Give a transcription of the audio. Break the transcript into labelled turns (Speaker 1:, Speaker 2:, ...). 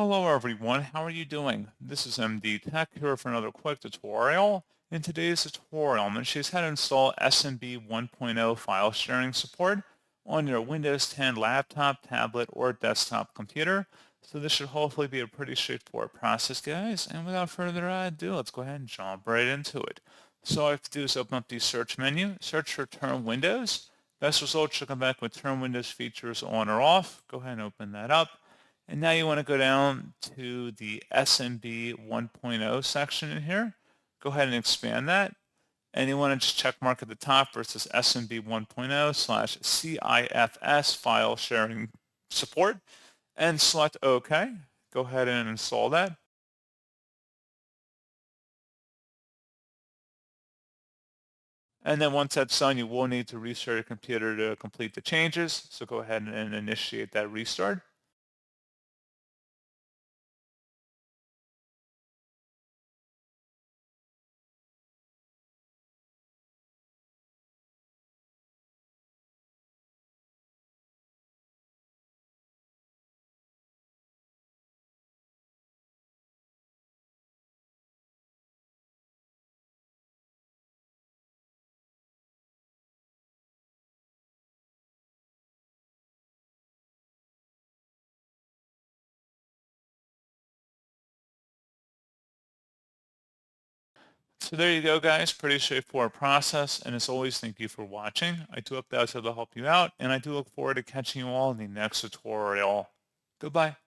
Speaker 1: Hello everyone, how are you doing? This is MD Tech here for another quick tutorial. In today's tutorial, I'm going to show you how to install SMB 1.0 file sharing support on your Windows 10 laptop, tablet, or desktop computer. So this should hopefully be a pretty straightforward process, guys. And without further ado, let's go ahead and jump right into it. So all I have to do is open up the search menu, search for Term Windows. Best result should come back with Term Windows features on or off. Go ahead and open that up. And now you want to go down to the SMB 1.0 section in here. Go ahead and expand that. And you want to just check mark at the top where it says SMB 1.0 slash CIFS file sharing support and select OK. Go ahead and install that. And then once that's done, you will need to restart your computer to complete the changes. So go ahead and initiate that restart. So there you go, guys. Pretty straightforward process. And as always, thank you for watching. I do hope that was able to help you out, and I do look forward to catching you all in the next tutorial. Goodbye.